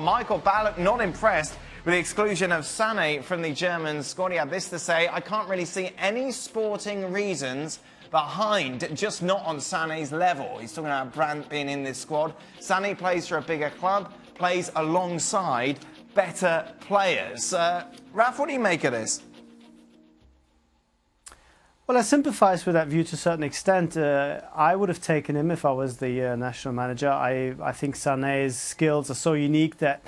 Michael Ballack not impressed with the exclusion of Sane from the German squad. He had this to say: I can't really see any sporting reasons behind, just not on Sane's level. He's talking about Brandt being in this squad. Sane plays for a bigger club, plays alongside better players. Raf, what do you make of this? Well, I sympathise with that view to a certain extent. I would have taken him if I was the national manager. I think Sané's skills are so unique that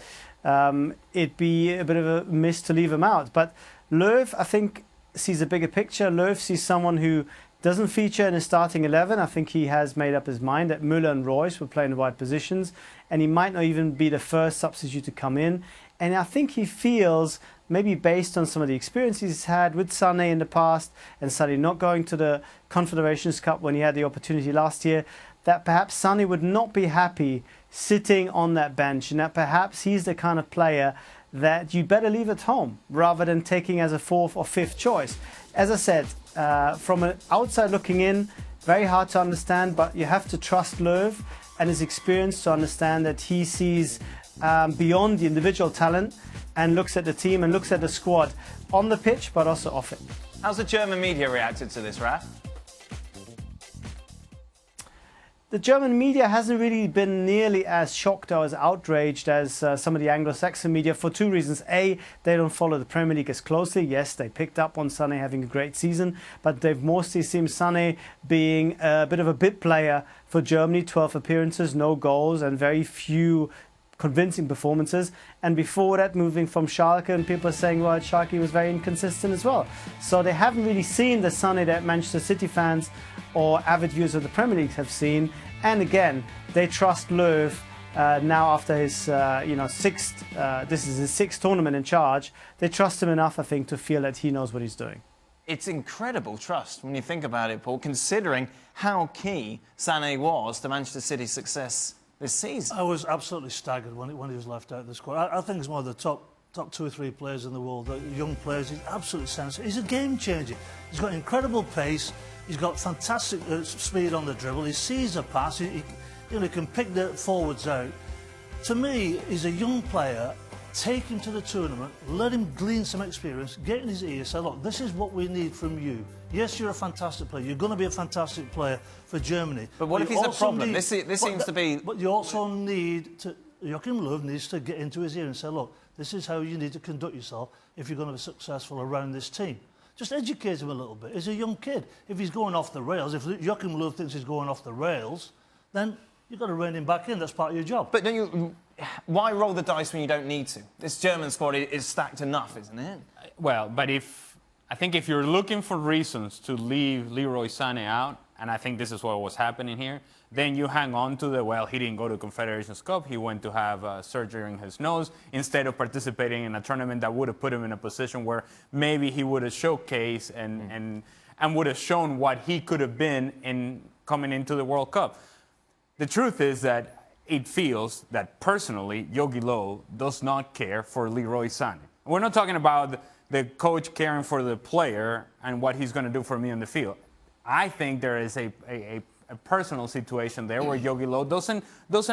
it'd be a bit of a miss to leave him out. But Low, I think, sees a bigger picture. Low sees someone who doesn't feature in his starting 11. I think he has made up his mind that Müller and Royce will play in the right positions, and he might not even be the first substitute to come in. And I think he feels, maybe based on some of the experiences he's had with Sané in the past, and Sané not going to the Confederations Cup when he had the opportunity last year, that perhaps Sané would not be happy sitting on that bench, and that perhaps he's the kind of player that you'd better leave at home rather than taking as a fourth or fifth choice. As I said, from an outside looking in, very hard to understand, but you have to trust Löw and his experience to understand that he sees beyond the individual talent and looks at the team and looks at the squad on the pitch, but also off it. How's the German media reacted to this, Raf? The German media hasn't really been nearly as shocked or as outraged as some of the Anglo-Saxon media for two reasons. A, they don't follow the Premier League as closely. Yes, they picked up on Sané having a great season, but they've mostly seen Sané being a bit of a bit player for Germany. 12 appearances, no goals, and very few convincing performances. And before that, moving from Schalke, and people are saying, well, Schalke was very inconsistent as well. So they haven't really seen the Sané that Manchester City fans or avid viewers of the Premier League have seen. And again, they trust Löw now after his sixth, this is his sixth tournament in charge. They trust him enough, I think, to feel that he knows what he's doing. It's incredible trust when you think about it, Paul, considering how key Sané was to Manchester City's success this season. I was absolutely staggered when he was left out of the squad. I think he's one of the top 2 or 3 players in the world. The young players, he's absolutely sensible. He's a game changer. He's got incredible pace. He's got fantastic speed on the dribble. He sees a pass. He can pick the forwards out. To me, he's a young player. Take him to the tournament, let him glean some experience, get in his ear, say, look, this is what we need from you. Yes, you're a fantastic player. You're going to be a fantastic player for Germany. But what if he's a problem? This seems to be... But you also need to... Joachim Low needs to get into his ear and say, look, this is how you need to conduct yourself if you're going to be successful around this team. Just educate him a little bit. He's a young kid. If he's going off the rails, if Joachim Low thinks he's going off the rails, then you've got to rein him back in. That's part of your job. But don't you... Why roll the dice when you don't need to? This German squad is stacked enough, isn't it? Well, but I think if you're looking for reasons to leave Leroy Sane out, and I think this is what was happening here, then you hang on to he didn't go to Confederations Cup, he went to have surgery in his nose, instead of participating in a tournament that would have put him in a position where maybe he would have showcased and would have shown what he could have been in coming into the World Cup. The truth is that it feels that personally, Jogi Low does not care for Leroy Sane. We're not talking about the coach caring for the player and what he's going to do for me on the field. I think there is a personal situation there where Jogi Low doesn't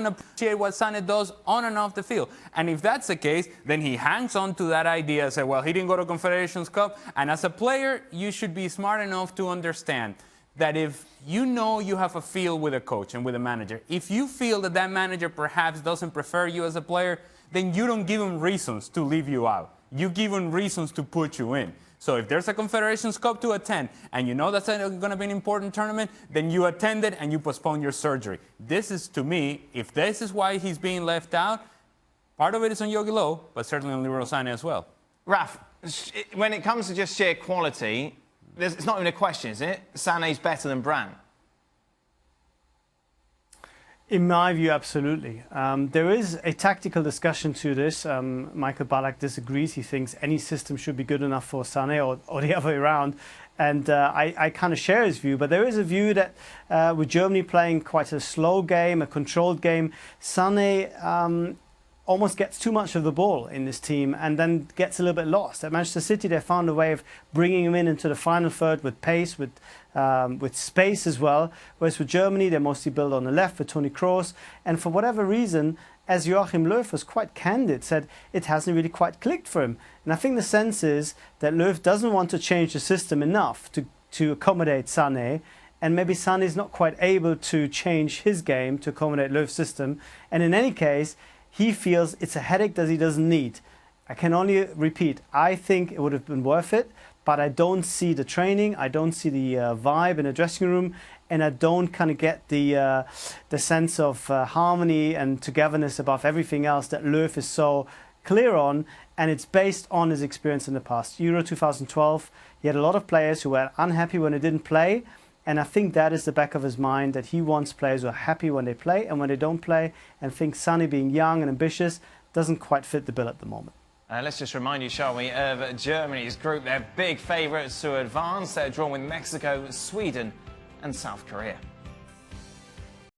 appreciate what Sane does on and off the field. And if that's the case, then he hangs on to that idea and say, well, he didn't go to Confederations Cup. And as a player, you should be smart enough to understand that if you know you have a feel with a coach and with a manager, if you feel that that manager perhaps doesn't prefer you as a player, then you don't give him reasons to leave you out. You give him reasons to put you in. So if there's a Confederations Cup to attend and you know that's going to be an important tournament, then you attend it and you postpone your surgery. This is, to me, if this is why he's being left out, part of it is on Jogi Low, but certainly on Leroy Sane as well. Raf, when it comes to just sheer quality, it's not even a question, is it? Sané's better than Brandt. In my view, absolutely. There is a tactical discussion to this. Michael Ballack disagrees. He thinks any system should be good enough for Sané or the other way around. And I kind of share his view. But there is a view that with Germany playing quite a slow game, a controlled game, Sané almost gets too much of the ball in this team and then gets a little bit lost. At Manchester City, they found a way of bringing him into the final third with pace, with space as well. Whereas with Germany, they mostly build on the left with Toni Kroos. And for whatever reason, as Joachim Low was quite candid, said it hasn't really quite clicked for him. And I think the sense is that Low doesn't want to change the system enough to accommodate Sane, and maybe Sane is not quite able to change his game to accommodate Low's system. And in any case, he feels it's a headache that he doesn't need. I can only repeat, I think it would have been worth it, but I don't see the training, I don't see the vibe in the dressing room, and I don't kind of get the sense of harmony and togetherness above everything else that Low is so clear on, and it's based on his experience in the past. Euro 2012, he had a lot of players who were unhappy when they didn't play, and I think that is the back of his mind, that he wants players who are happy when they play and when they don't play, and thinks Sane being young and ambitious doesn't quite fit the bill at the moment. Let's just remind you, shall we, of Germany's group. They're big favourites to advance. They're drawn with Mexico, Sweden and South Korea.